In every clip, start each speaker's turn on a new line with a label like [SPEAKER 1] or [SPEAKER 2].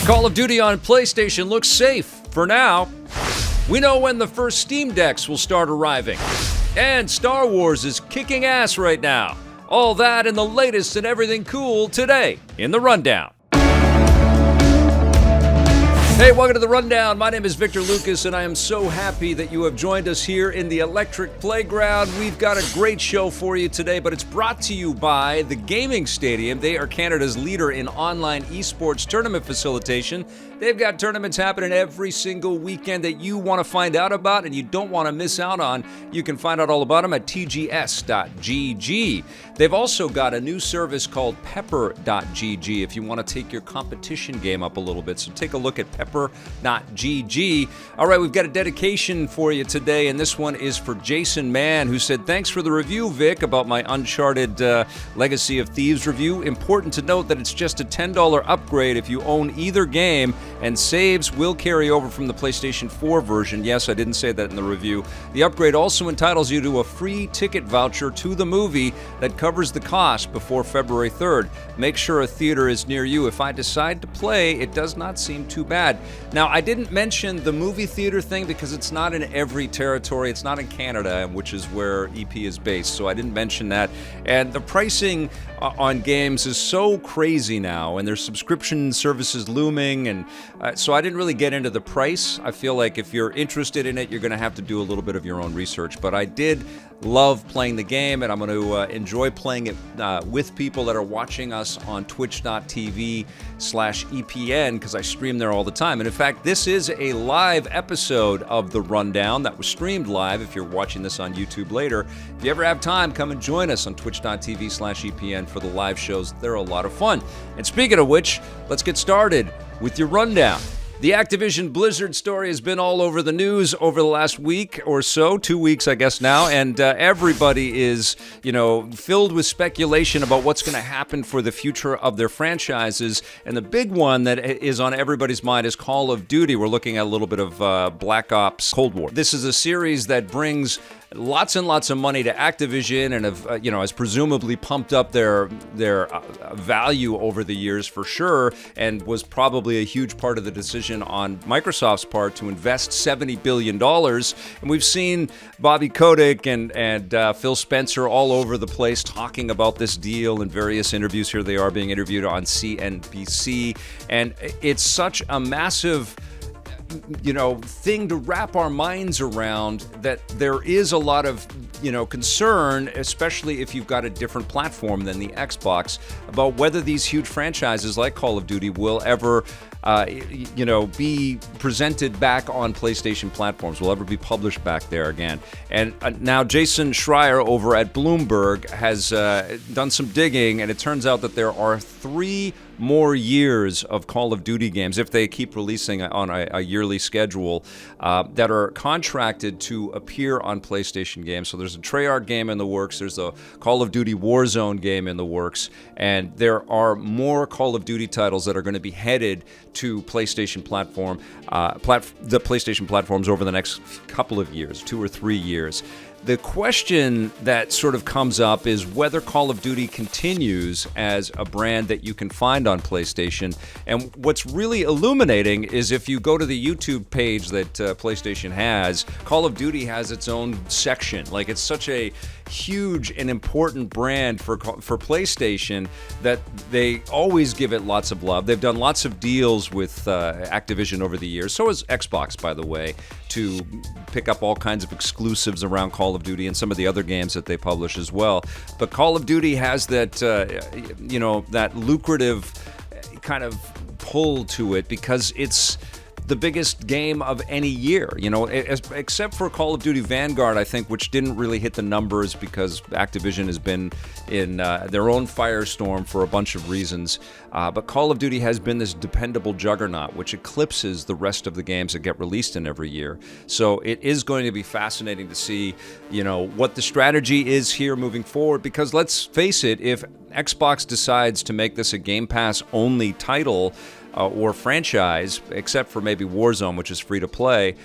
[SPEAKER 1] Call of Duty on PlayStation looks safe for now. We know when the first Steam Decks will start arriving. And Star Wars is kicking ass right now. All that and the latest and everything cool today in the Rundown. Hey, welcome to the Rundown. My name is Victor Lucas, and I am so happy that you have joined us here in the Electric Playground. We've got a great show for you today, but it's brought to you by the Gaming Stadium. They are Canada's leader in online esports tournament facilitation. They've got tournaments happening every single weekend that you want to find out about and you don't want to miss out on. You can find out all about them at tgs.gg. They've also got a new service called pepper.gg if you want to take your competition game up a little bit. So take a look at pepper.gg. All right, we've got a dedication for you today, and this one is for Jason Mann, who said, "Thanks for the review, Vic, about my Uncharted Legacy of Thieves review. Important to note that it's just a $10 upgrade if you own either game, and saves will carry over from the PlayStation 4 version." Yes, I didn't say that in the review. The upgrade also entitles you to a free ticket voucher to the movie that covers the cost before February 3rd. Make sure a theater is near you. If I decide to play, it does not seem too bad. Now, I didn't mention the movie theater thing because it's not in every territory. It's not in Canada, which is where EP is based, so I didn't mention that. And the pricing on games is so crazy now, and there's subscription services looming, and so I didn't really get into the price. I feel like if you're interested in it, you're going to have to do a little bit of your own research. But I did love playing the game, and I'm going to enjoy playing it with people that are watching us on twitch.tv/EPN, because I stream there all the time. And in fact, this is a live episode of The Rundown that was streamed live if you're watching this on YouTube later. If you ever have time, come and join us on twitch.tv/EPN for the live shows. They're a lot of fun. And speaking of which, let's get started with your Rundown. The Activision Blizzard story has been all over the news over the last week or so, 2 weeks, I guess now, and everybody is, filled with speculation about what's going to happen for the future of their franchises. And the big one that is on everybody's mind is Call of Duty. We're looking at a little bit of Black Ops Cold War. This is a series that brings lots and lots of money to Activision, and has presumably pumped up their value over the years for sure, and was probably a huge part of the decision on Microsoft's part to invest $70 billion. And we've seen Bobby Kotick and Phil Spencer all over the place talking about this deal in various interviews. Here they are being interviewed on CNBC, and it's such a massive thing to wrap our minds around, that there is a lot of, concern, especially if you've got a different platform than the Xbox, about whether these huge franchises like Call of Duty will ever be presented back on PlayStation platforms, will ever be published back there again. And now Jason Schreier over at Bloomberg has done some digging, and it turns out that there are 3 more years of Call of Duty games, if they keep releasing on a yearly schedule, that are contracted to appear on PlayStation games. So there's a Treyarch game in the works, there's a Call of Duty Warzone game in the works, and there are more Call of Duty titles that are going to be headed to PlayStation platform, the PlayStation platforms over the next couple of years, 2 or 3 years. The question that sort of comes up is whether Call of Duty continues as a brand that you can find on PlayStation. And what's really illuminating is if you go to the YouTube page that PlayStation has, Call of Duty has its own section. Like, it's such a huge and important brand for PlayStation that they always give it lots of love. They've done lots of deals with Activision over the years. So has Xbox, by the way, to pick up all kinds of exclusives around Call of Duty and some of the other games that they publish as well. But Call of Duty has that, that lucrative kind of pull to it because it's the biggest game of any year, except for Call of Duty Vanguard, I think, which didn't really hit the numbers because Activision has been in their own firestorm for a bunch of reasons. But Call of Duty has been this dependable juggernaut, which eclipses the rest of the games that get released in every year. So it is going to be fascinating to see, what the strategy is here moving forward, because let's face it, if Xbox decides to make this a Game Pass only title, or franchise, except for maybe Warzone, which is free to play,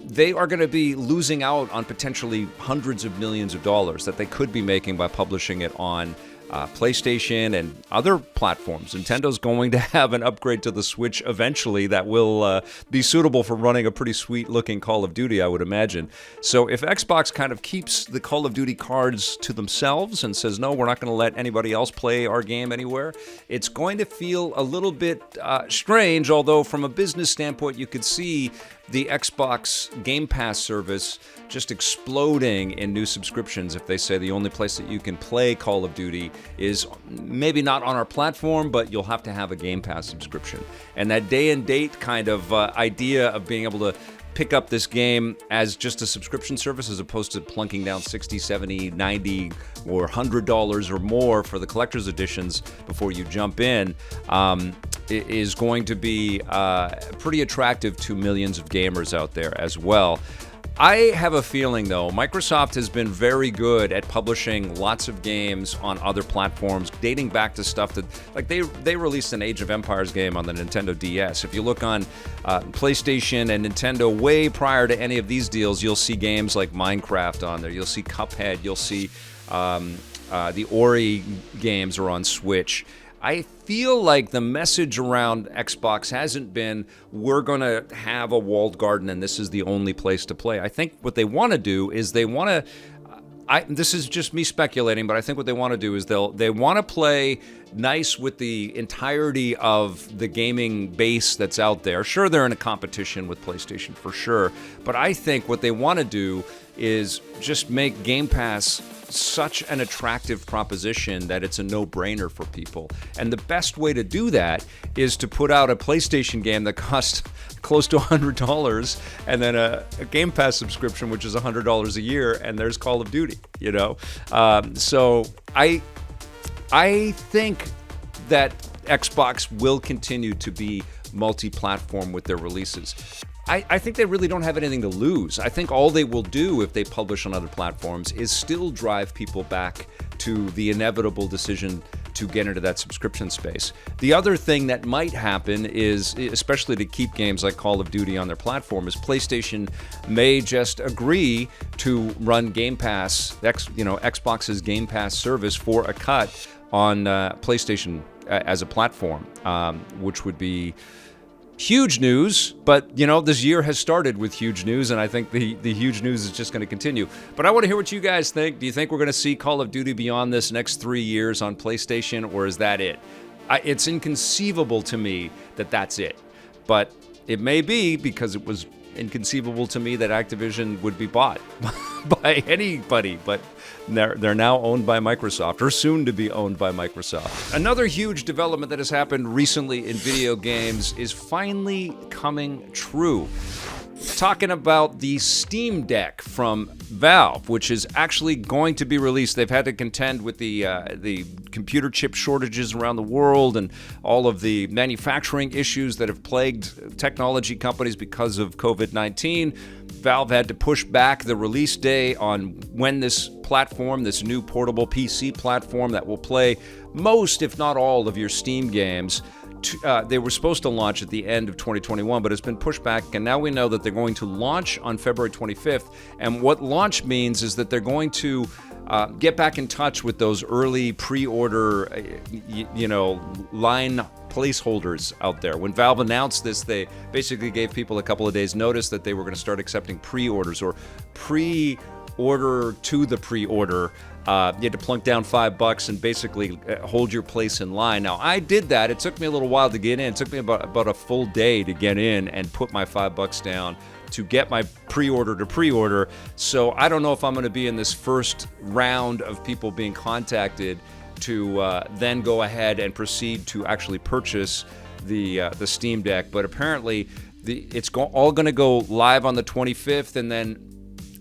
[SPEAKER 1] they are going to be losing out on potentially hundreds of millions of dollars that they could be making by publishing it on PlayStation and other platforms. Nintendo's going to have an upgrade to the Switch eventually that will be suitable for running a pretty sweet-looking Call of Duty, I would imagine. So if Xbox kind of keeps the Call of Duty cards to themselves and says, no, we're not going to let anybody else play our game anywhere, it's going to feel a little bit strange, although from a business standpoint, you could see the Xbox Game Pass service just exploding in new subscriptions if they say the only place that you can play Call of Duty is maybe not on our platform, but you'll have to have a Game Pass subscription. And that day and date kind of idea of being able to pick up this game as just a subscription service as opposed to plunking down $60, $70, $90, or $100 or more for the collector's editions before you jump in, is going to be pretty attractive to millions of gamers out there as well. I have a feeling, though, Microsoft has been very good at publishing lots of games on other platforms, dating back to stuff that, like, they released an Age of Empires game on the Nintendo DS. If you look on PlayStation and Nintendo way prior to any of these deals, you'll see games like Minecraft on there. You'll see Cuphead. You'll see the Ori games are on Switch. I feel like the message around Xbox hasn't been, we're going to have a walled garden and this is the only place to play. I think what they want to do is they want to, this is just me speculating, but I think what they want to do is they want to play nice with the entirety of the gaming base that's out there. Sure, they're in a competition with PlayStation for sure, but I think what they want to do is just make Game Pass such an attractive proposition that it's a no-brainer for people. And the best way to do that is to put out a PlayStation game that costs close to $100 and then a Game Pass subscription, which is $100 a year, and there's Call of Duty, you know? So I think that Xbox will continue to be multi-platform with their releases. I think they really don't have anything to lose. I think all they will do if they publish on other platforms is still drive people back to the inevitable decision to get into that subscription space. The other thing that might happen is, especially to keep games like Call of Duty on their platform, is PlayStation may just agree to run Game Pass, Xbox's Game Pass service for a cut on PlayStation as a platform, which would be huge news, but this year has started with huge news, and I think the huge news is just going to continue. But I want to hear what you guys think. Do you think we're going to see Call of Duty beyond this next 3 years on PlayStation, or is that it? It's inconceivable to me that that's it. But it may be, because it was inconceivable to me that Activision would be bought by anybody, but they're now owned by Microsoft, or soon to be owned by Microsoft. Another huge development that has happened recently in video games is finally coming true. Talking about the Steam Deck from Valve, which is actually going to be released. They've had to contend with the computer chip shortages around the world and all of the manufacturing issues that have plagued technology companies because of COVID-19. Valve had to push back the release day on when this platform, this new portable PC platform that will play most, if not all, of your Steam games. They were supposed to launch at the end of 2021, but it's been pushed back, and now we know that they're going to launch on February 25th. And what launch means is that they're going to get back in touch with those early pre-order, line placeholders out there. When Valve announced this, they basically gave people a couple of days' notice that they were going to start accepting pre-orders or pre-order to the pre-order. You had to plunk down $5 and basically hold your place in line. Now, I did that. It took me a little while to get in. It took me about a full day to get in and put my $5 down to get my pre-order to pre-order. So I don't know if I'm going to be in this first round of people being contacted to then go ahead and proceed to actually purchase the Steam Deck. But apparently, it's all going to go live on the 25th, and then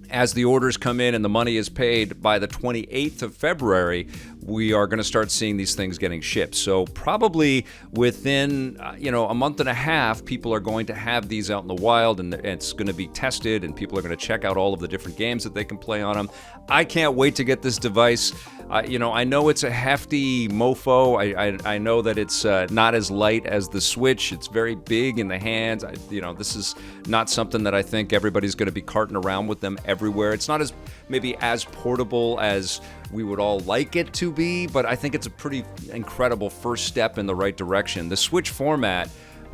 [SPEAKER 1] as the orders come in and the money is paid by the 28th of February, we are going to start seeing these things getting shipped. So probably within a month and a half, people are going to have these out in the wild, and it's going to be tested, and people are going to check out all of the different games that they can play on them. I can't wait to get this device. I know it's a hefty mofo. I know that it's not as light as the Switch. It's very big in the hands. This is not something that I think everybody's going to be carting around with them everywhere. It's not maybe as portable as we would all like it to be, but I think it's a pretty incredible first step in the right direction. The Switch format,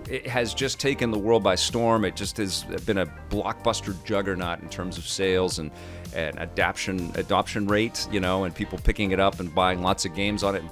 [SPEAKER 1] it has just taken the world by storm. It just has been a blockbuster juggernaut in terms of sales and adoption rate, and people picking it up and buying lots of games on it and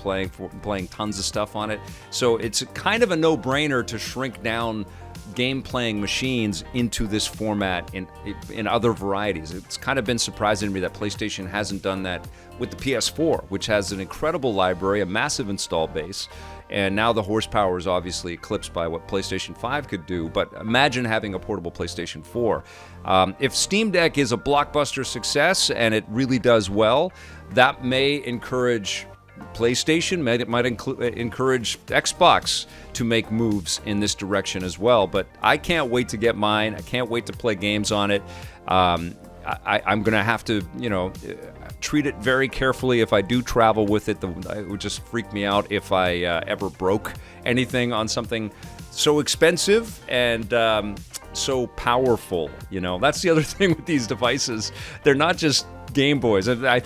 [SPEAKER 1] playing tons of stuff on it. So it's kind of a no-brainer to shrink down game-playing machines into this format in other varieties. It's kind of been surprising to me that PlayStation hasn't done that with the PS4, which has an incredible library, a massive install base, and now the horsepower is obviously eclipsed by what PlayStation 5 could do, but imagine having a portable PlayStation 4. If Steam Deck is a blockbuster success and it really does well, that may encourage PlayStation, it might encourage Xbox to make moves in this direction as well. But I can't wait to get mine. I can't wait to play games on it. I'm going to have to, treat it very carefully if I do travel with it. It would just freak me out if I ever broke anything on something so expensive and so powerful. That's the other thing with these devices. They're not just Game Boys. I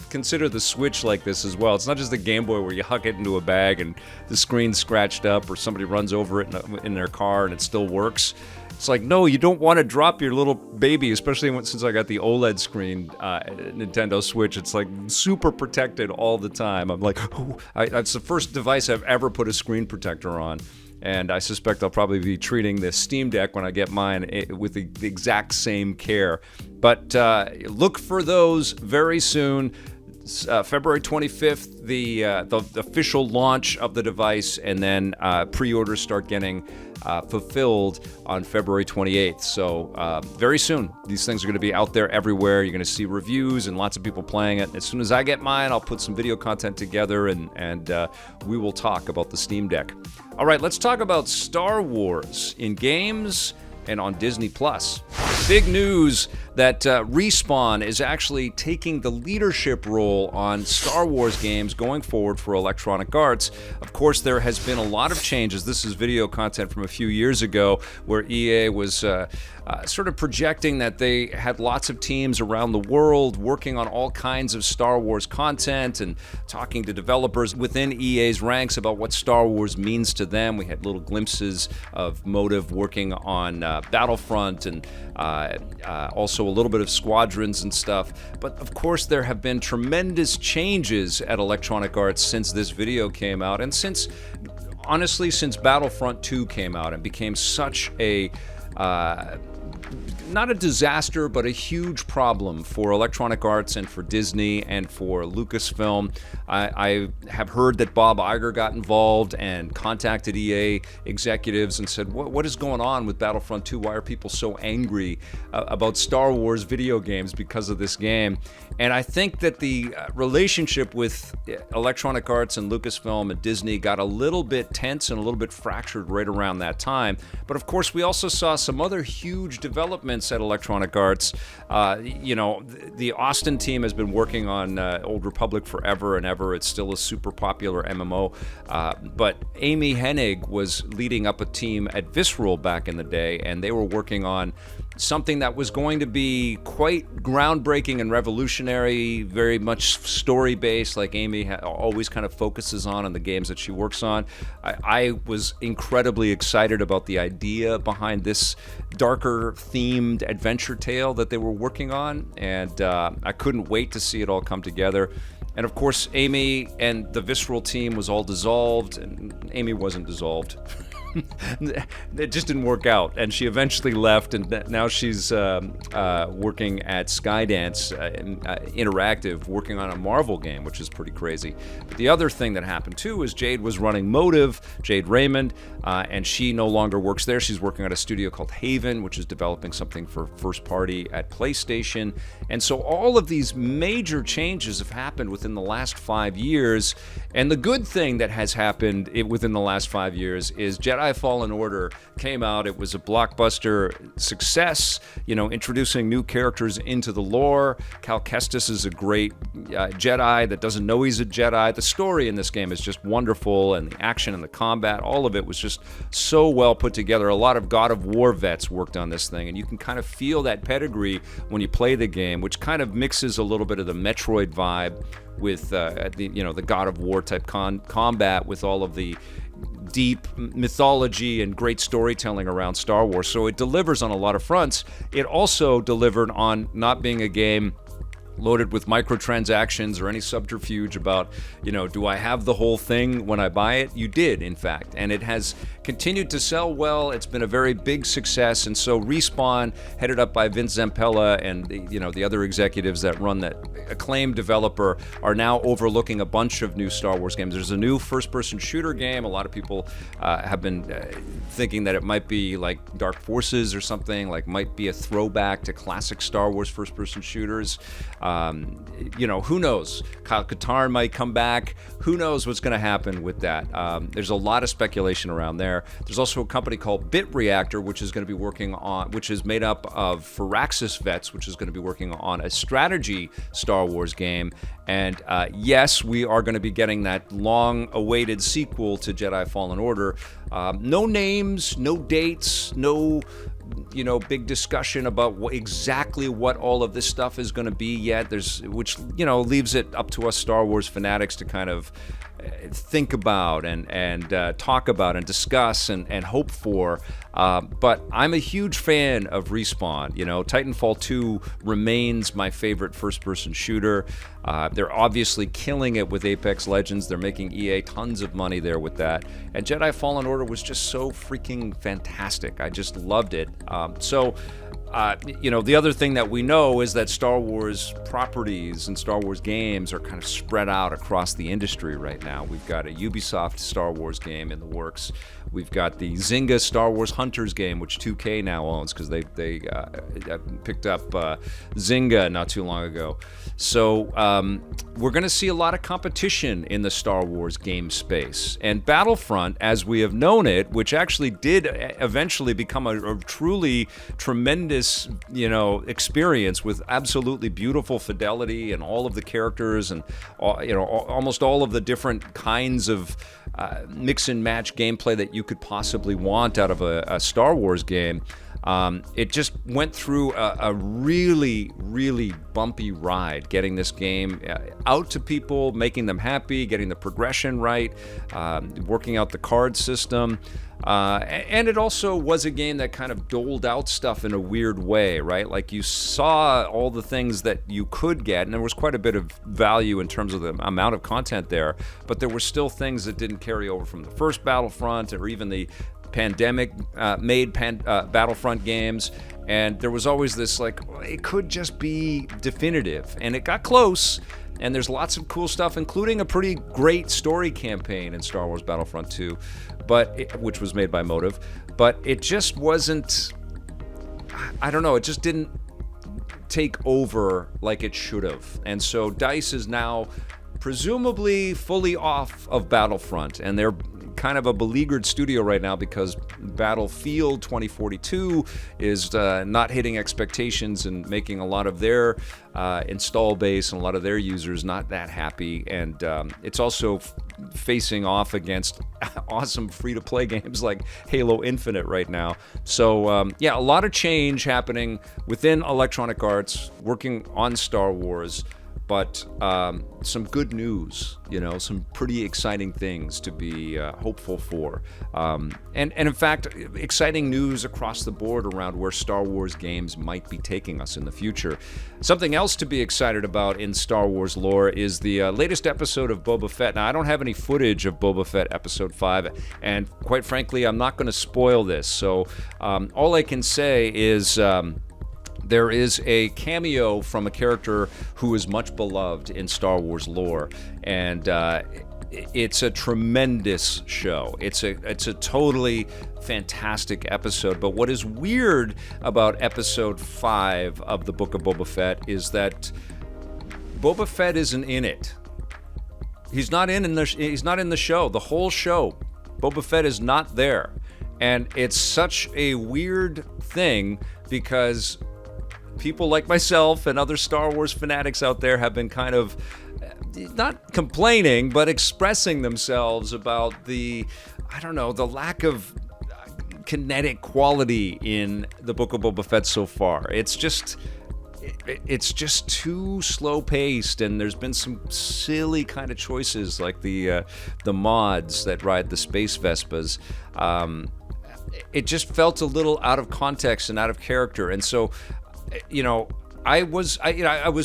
[SPEAKER 1] consider the Switch like this as well. It's not just the Game Boy where you huck it into a bag and the screen's scratched up or somebody runs over it in their car and it still works. It's like, no, you don't want to drop your little baby, especially since I got the OLED screen Nintendo Switch. It's like super protected all the time. I'm like, that's the first device I've ever put a screen protector on. And I suspect I'll probably be treating the Steam Deck when I get mine with the exact same care. But look for those very soon. February 25th, the official launch of the device, and then pre-orders start getting fulfilled on February 28th. So very soon, these things are going to be out there everywhere. You're going to see reviews and lots of people playing it. As soon as I get mine, I'll put some video content together, and we will talk about the Steam Deck. All right, let's talk about Star Wars in games and on Disney+. Big news that Respawn is actually taking the leadership role on Star Wars games going forward for Electronic Arts. Of course, there has been a lot of changes. This is video content from a few years ago where EA was sort of projecting that they had lots of teams around the world working on all kinds of Star Wars content and talking to developers within EA's ranks about what Star Wars means to them. We had little glimpses of Motive working on Battlefront and also a little bit of Squadrons and stuff. But of course, there have been tremendous changes at Electronic Arts since this video came out, and since Battlefront 2 came out and became such a not a disaster, but a huge problem for Electronic Arts and for Disney and for Lucasfilm. I have heard that Bob Iger got involved and contacted EA executives and said, what is going on with Battlefront 2? Why are people so angry about Star Wars video games because of this game? And I think that the relationship with Electronic Arts and Lucasfilm and Disney got a little bit tense and a little bit fractured right around that time. But of course, we also saw some other huge developments at Electronic Arts. The Austin team has been working on Old Republic forever and ever. It's still a super popular MMO. But Amy Hennig was leading up a team at Visceral back in the day, and they were working on something that was going to be quite groundbreaking and revolutionary, very much story-based, like Amy always kind of focuses on in the games that she works on. I was incredibly excited about the idea behind this darker themed adventure tale that they were working on, and I couldn't wait to see it all come together. And of course, Amy and the Visceral team was all dissolved, and Amy wasn't dissolved. It just didn't work out, and she eventually left, and now she's working at Skydance Interactive, working on a Marvel game, which is pretty crazy. But the other thing that happened too is Jade was running Motive, Jade Raymond, and she no longer works there. She's working at a studio called Haven, which is developing something for first party at PlayStation. And so all of these major changes have happened within the last 5 years, and the good thing that has happened within the last 5 years is Jedi Jedi Fallen Order came out. It was a blockbuster success, introducing new characters into the lore. Cal Kestis is a great Jedi that doesn't know he's a Jedi. The story in this game is just wonderful, and the action and the combat, all of it was just so well put together. A lot of God of War vets worked on this thing, and you can kind of feel that pedigree when you play the game, which kind of mixes a little bit of the Metroid vibe with the God of War type combat with all of the deep mythology and great storytelling around Star Wars. So it delivers on a lot of fronts. It also delivered on not being a game loaded with microtransactions or any subterfuge about, do I have the whole thing when I buy it? You did, in fact. And it has continued to sell well. It's been a very big success. And so Respawn, headed up by Vince Zampella and the other executives that run that acclaimed developer, are now overlooking a bunch of new Star Wars games. There's a new first-person shooter game. A lot of people have been thinking that it might be like Dark Forces or something, might be a throwback to classic Star Wars first-person shooters. Who knows? Kyle Katarn might come back. Who knows what's going to happen with that? There's a lot of speculation around there. There's also a company called Bit Reactor, which is going to be which is made up of Firaxis vets, which is going to be working on a strategy Star Wars game. And yes, we are going to be getting that long-awaited sequel to Jedi Fallen Order. No names, no dates, no big discussion about exactly what all of this stuff is going to be yet. Which leaves it up to us Star Wars fanatics to kind of think about and talk about and discuss and hope for. But I'm a huge fan of Respawn. Titanfall 2 remains my favorite first-person shooter. They're obviously killing it with Apex Legends. They're making EA tons of money there with that. And Jedi Fallen Order was just so freaking fantastic. I just loved it. The other thing that we know is that Star Wars properties and Star Wars games are kind of spread out across the industry right now. We've got a Ubisoft Star Wars game in the works. We've got the Zynga Star Wars Hunters game, which 2K now owns because they picked up Zynga not too long ago. So we're going to see a lot of competition in the Star Wars game space. And Battlefront, as we have known it, which actually did eventually become a truly tremendous, experience with absolutely beautiful fidelity and all of the characters and, almost all of the different kinds of mix and match gameplay that you could possibly want out of a Star Wars game. It just went through a really, really bumpy ride, getting this game out to people, making them happy, getting the progression right, working out the card system. And it also was a game that kind of doled out stuff in a weird way, right? Like you saw all the things that you could get, and there was quite a bit of value in terms of the amount of content there, but there were still things that didn't carry over from the first Battlefront or even the pandemic made Battlefront games. And there was always this it could just be definitive, and it got close. And there's lots of cool stuff, including a pretty great story campaign in Star Wars Battlefront 2, which was made by Motive. But it just wasn't, I don't know, it just didn't take over like it should have. And so DICE is now presumably fully off of Battlefront, and they're kind of a beleaguered studio right now because Battlefield 2042 is not hitting expectations and making a lot of their install base and a lot of their users not that happy. And it's also facing off against awesome free-to-play games like Halo Infinite right now. So a lot of change happening within Electronic Arts, working on Star Wars. But some good news, some pretty exciting things to be hopeful for. And in fact, exciting news across the board around where Star Wars games might be taking us in the future. Something else to be excited about in Star Wars lore is the latest episode of Boba Fett. Now, I don't have any footage of Boba Fett Episode 5, and quite frankly, I'm not going to spoil this. So all I can say is there is a cameo from a character who is much beloved in Star Wars lore, and it's a tremendous show. It's a totally fantastic episode. But what is weird about Episode 5 of the Book of Boba Fett is that Boba Fett isn't in it. He's not in the show. The whole show, Boba Fett is not there. And it's such a weird thing because people like myself and other Star Wars fanatics out there have been kind of not complaining, but expressing themselves about the lack of kinetic quality in the Book of Boba Fett so far. It's just too slow paced, and there's been some silly kind of choices like the mods that ride the space Vespas. It just felt a little out of context and out of character, and so I was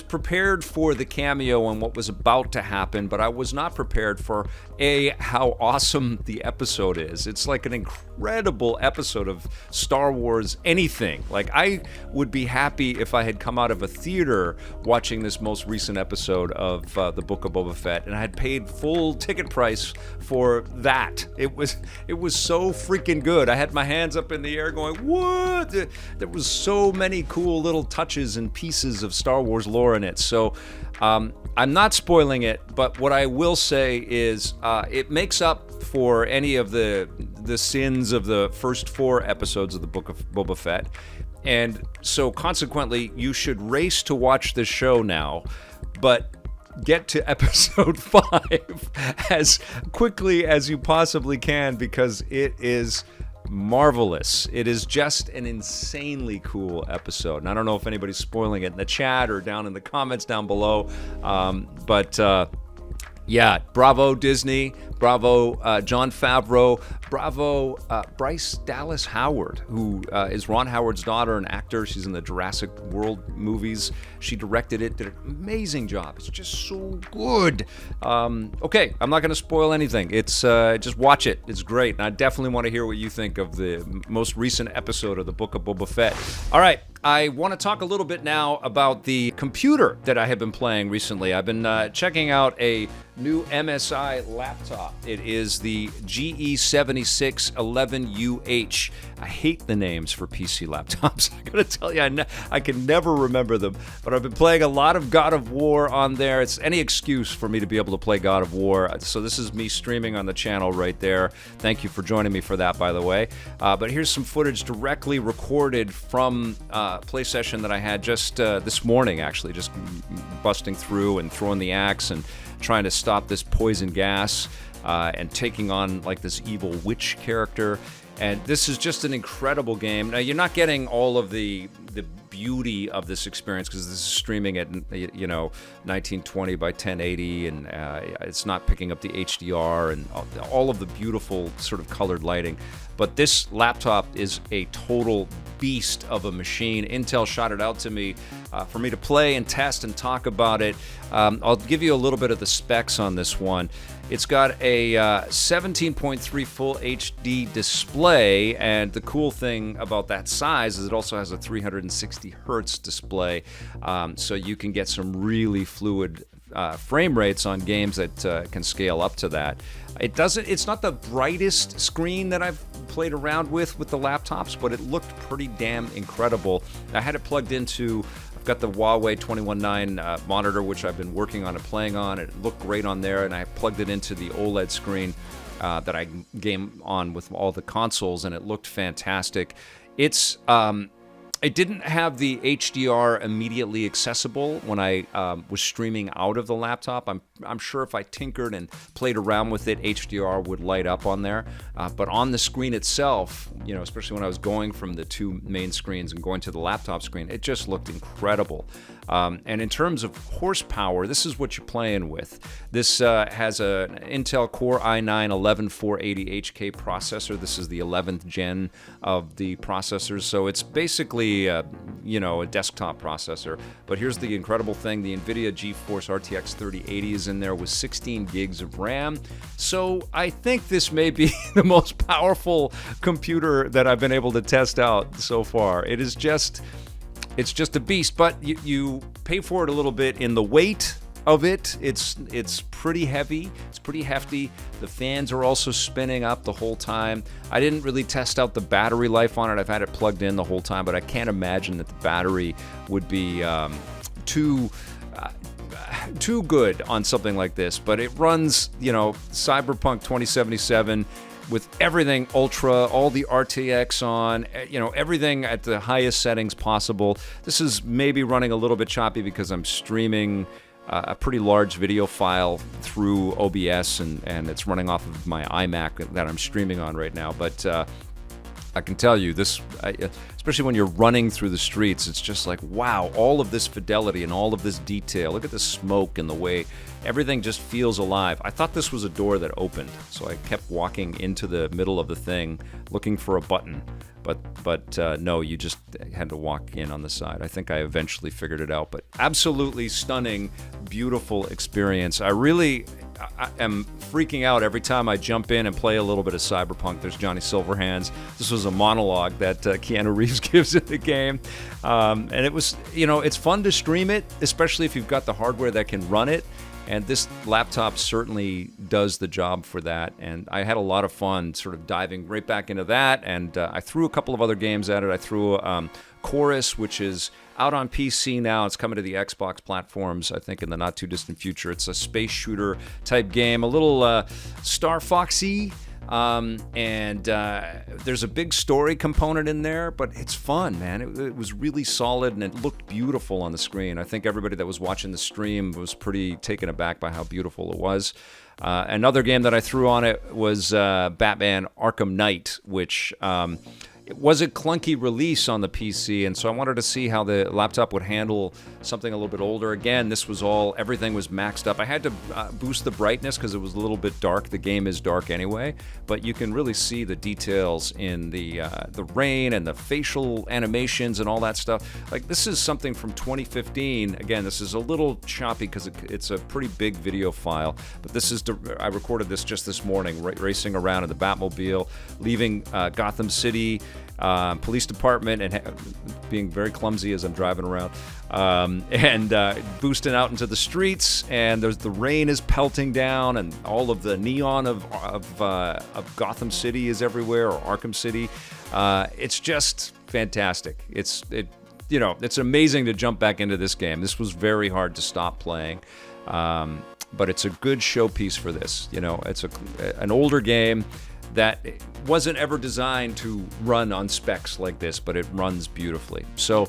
[SPEAKER 1] prepared for the cameo and what was about to happen, but I was not prepared for how awesome the episode is. It's like an incredible episode of Star Wars anything. Like, I would be happy if I had come out of a theater watching this most recent episode of the Book of Boba Fett, and I had paid full ticket price for that. It was so freaking good. I had my hands up in the air going, what? There was so many cool little touches and pieces of Star Wars lore in it. So I'm not spoiling it, but what I will say is it makes up for any of the sins of the first 4 episodes of the Book of Boba Fett. And so consequently, you should race to watch this show now, but get to episode 5 as quickly as you possibly can, because it is marvelous. It is just an insanely cool episode. And I don't know if anybody's spoiling it in the chat or down in the comments down below. Yeah, bravo Disney, bravo Jon Favreau, bravo Bryce Dallas Howard, who is Ron Howard's daughter, an actor. She's in the Jurassic World movies. She directed it, did an amazing job. It's just so good. Okay, I'm not going to spoil anything. It's just watch it. It's great, and I definitely want to hear what you think of the most recent episode of the Book of Boba Fett. All right, I want to talk a little bit now about the computer that I have been playing recently. I've been checking out a new MSI laptop. It is the GE76 11UH. I hate the names for PC laptops. I gotta tell you, I can never remember them. But I've been playing a lot of God of War on there. It's any excuse for me to be able to play God of War. So this is me streaming on the channel right there. Thank you for joining me for that, by the way. But here's some footage directly recorded from play session that I had just this morning, actually, just busting through and throwing the axe and trying to stop this poison gas and taking on like this evil witch character. And this is just an incredible game. Now, you're not getting all of the beauty of this experience because this is streaming at 1920 by 1080, and it's not picking up the HDR and all of the beautiful sort of colored lighting. But this laptop is a total beast of a machine. Intel shot it out to me for me to play and test and talk about it. I'll give you a little bit of the specs on this one. It's got a 17.3 full HD display, and the cool thing about that size is it also has a 360 hertz display, so you can get some really fluid frame rates on games that can scale up to that. It's not the brightest screen that I've played around with the laptops, but it looked pretty damn incredible. I had it plugged into, I've got the Huawei 21.9 monitor, which I've been working on and playing on. It looked great on there, and I plugged it into the OLED screen that I game on with all the consoles, and it looked fantastic. It didn't have the HDR immediately accessible when I was streaming out of the laptop. I'm sure if I tinkered and played around with it, HDR would light up on there. But on the screen itself, especially when I was going from the 2 main screens and going to the laptop screen, it just looked incredible. And in terms of horsepower, this is what you're playing with. This has an Intel Core i9-11480HK processor. This is the 11th gen of the processors, so it's basically a desktop processor. But here's the incredible thing: the NVIDIA GeForce RTX 3080 is in there with 16 gigs of RAM. So I think this may be the most powerful computer that I've been able to test out so far. It's just a beast, but you pay for it a little bit in the weight of it. It's pretty heavy. It's pretty hefty. The fans are also spinning up the whole time. I didn't really test out the battery life on it. I've had it plugged in the whole time, but I can't imagine that the battery would be too good on something like this. But it runs, Cyberpunk 2077. with everything ultra, all the RTX on, everything at the highest settings possible. This is maybe running a little bit choppy because I'm streaming a pretty large video file through OBS, and it's running off of my iMac that I'm streaming on right now. But I can tell you this, especially when you're running through the streets, it's just like, wow, all of this fidelity and all of this detail. Look at the smoke and the way everything just feels alive. I thought this was a door that opened, so I kept walking into the middle of the thing looking for a button. But no, you just had to walk in on the side. I think I eventually figured it out. But absolutely stunning, beautiful experience. I am freaking out every time I jump in and play a little bit of Cyberpunk. There's Johnny Silverhands. This was a monologue that Keanu Reeves gives in the game. And it was, it's fun to stream it, especially if you've got the hardware that can run it. And this laptop certainly does the job for that. And I had a lot of fun sort of diving right back into that. And I threw a couple of other games at it. I threw Crysis, which is out on PC now. It's coming to the Xbox platforms, I think, in the not-too-distant future. It's a space shooter type game, a little Star Foxy. And there's a big story component in there, but it's fun, man. It was really solid, and it looked beautiful on the screen. I think everybody that was watching the stream was pretty taken aback by how beautiful it was. Another game that I threw on it was Batman Arkham Knight, which it was a clunky release on the PC, and so I wanted to see how the laptop would handle something a little bit older. Again, everything was maxed up. I had to boost the brightness because it was a little bit dark. The game is dark anyway, but you can really see the details in the rain and the facial animations and all that stuff. Like, this is something from 2015. Again, this is a little choppy because it's a pretty big video file, but I recorded this just this morning, racing around in the Batmobile, leaving Gotham City police department, and being very clumsy as I'm driving around, and boosting out into the streets, and the rain is pelting down, and all of the neon of Gotham City is everywhere, or Arkham City. It's just fantastic. It's amazing to jump back into this game. This was very hard to stop playing, but it's a good showpiece for this. It's an older game that wasn't ever designed to run on specs like this, but it runs beautifully. So,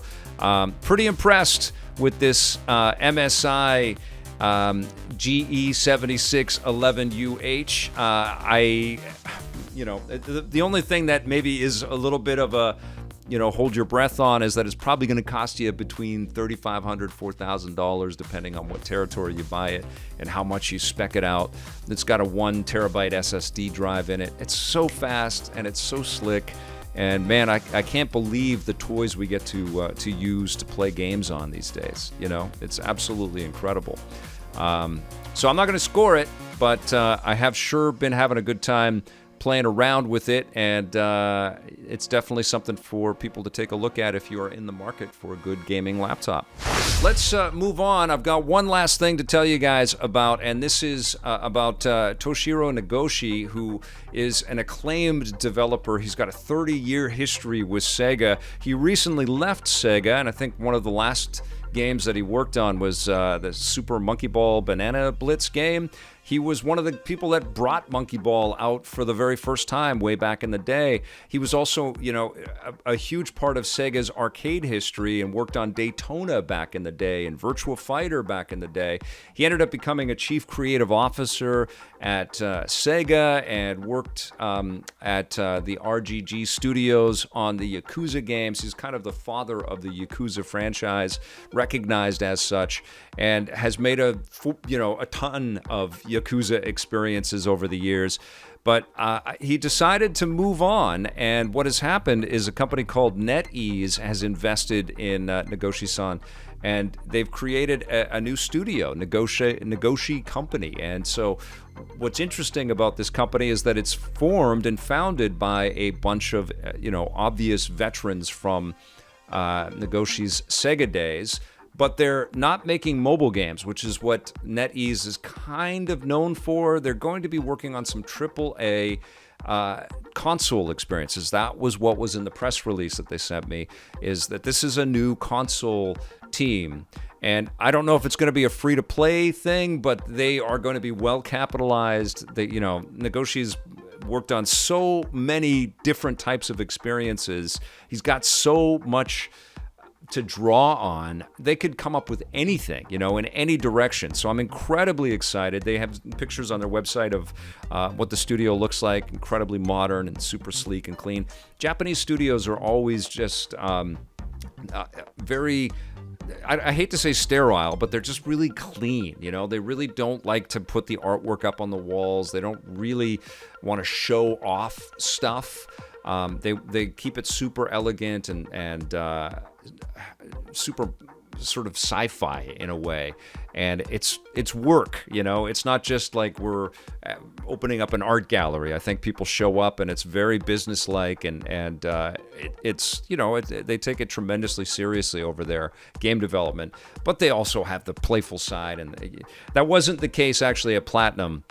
[SPEAKER 1] pretty impressed with this MSI GE76 11UH. The only thing that maybe is a little bit of a hold your breath on is that it's probably going to cost you between $3,500, $4,000, depending on what territory you buy it and how much you spec it out. It's got a 1 terabyte SSD drive in it. It's so fast and it's so slick. And man, I can't believe the toys we get to use to play games on these days. It's absolutely incredible. So I'm not going to score it, but I have sure been having a good time playing around with it, and it's definitely something for people to take a look at if you are in the market for a good gaming laptop. Let's move on. I've got one last thing to tell you guys about, and this is about Toshiro Nagoshi, who is an acclaimed developer. He's got a 30-year history with Sega. He recently left Sega, and I think one of the last games that he worked on was the Super Monkey Ball Banana Blitz game. He was one of the people that brought Monkey Ball out for the very first time way back in the day. He was also, a huge part of Sega's arcade history and worked on Daytona back in the day and Virtua Fighter back in the day. He ended up becoming a chief creative officer at Sega and worked at the RGG studios on the Yakuza games. He's kind of the father of the Yakuza franchise, recognized as such, and has made a ton of Yakuza experiences over the years. But he decided to move on, and what has happened is a company called NetEase has invested in Nagoshi-san, and they've created a new studio, Nagoshi Company. And so what's interesting about this company is that it's formed and founded by a bunch of obvious veterans from Nagoshi's Sega days, but they're not making mobile games, which is what NetEase is kind of known for. They're going to be working on some AAA console experiences. That was what was in the press release that they sent me, is that this is a new console team. And I don't know if it's going to be a free-to-play thing, but they are going to be well-capitalized. Nagoshi's worked on so many different types of experiences. He's got so much to draw on. They could come up with anything, in any direction. So I'm incredibly excited. They have pictures on their website of what the studio looks like, incredibly modern and super sleek and clean. Japanese studios are always just very, I hate to say sterile, but they're just really clean. They really don't like to put the artwork up on the walls. They don't really want to show off stuff. They keep it super elegant and super sort of sci-fi in a way, and it's work. It's not just like we're opening up an art gallery. I think people show up and it's very businesslike, and they take it tremendously seriously over there, game development. But they also have the playful side, and that wasn't the case actually at Platinum.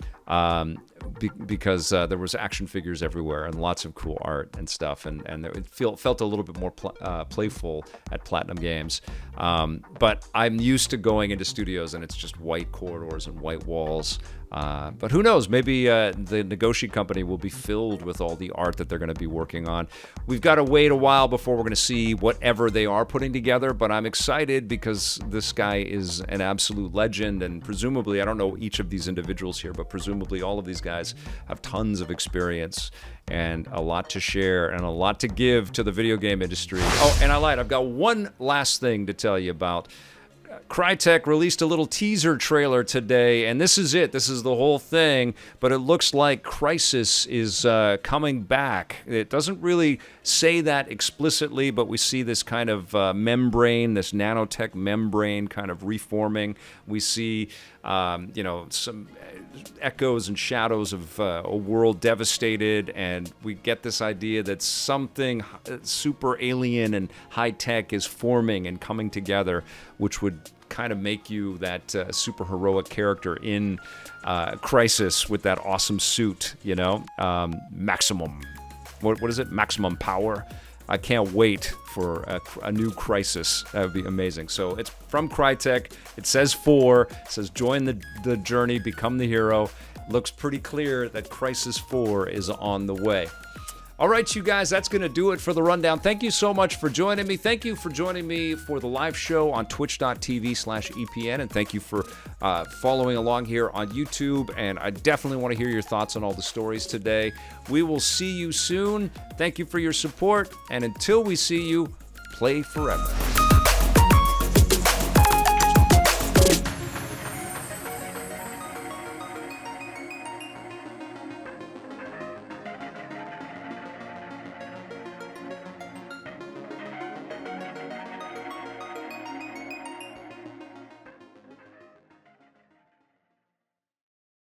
[SPEAKER 1] Because there was action figures everywhere and lots of cool art and stuff, and it felt a little bit more playful at Platinum Games. But I'm used to going into studios and it's just white corridors and white walls. But who knows? Maybe the Nagoshi company will be filled with all the art that they're going to be working on. We've got to wait a while before we're going to see whatever they are putting together, but I'm excited because this guy is an absolute legend, and presumably, I don't know each of these individuals here, but presumably all of these guys have tons of experience and a lot to share and a lot to give to the video game industry. Oh, and I lied. I've got one last thing to tell you about. Crytek released a little teaser trailer today, and this is it. This is the whole thing, but it looks like Crysis is coming back. It doesn't really say that explicitly, but we see this kind of membrane, this nanotech membrane kind of reforming. We see, some echoes and shadows of a world devastated, and we get this idea that something super alien and high-tech is forming and coming together, which would kind of make you that super heroic character in Crysis with that awesome suit, maximum. What is it? Maximum power. I can't wait for a new Crysis. That would be amazing. So it's from Crytek. It says 4. It says join the journey, become the hero. Looks pretty clear that Crysis 4 is on the way. All right, you guys, that's going to do it for the rundown. Thank you so much for joining me. Thank you for joining me for the live show on twitch.tv/EPN, and thank you for following along here on YouTube. And I definitely want to hear your thoughts on all the stories today. We will see you soon. Thank you for your support, and until we see you, play forever.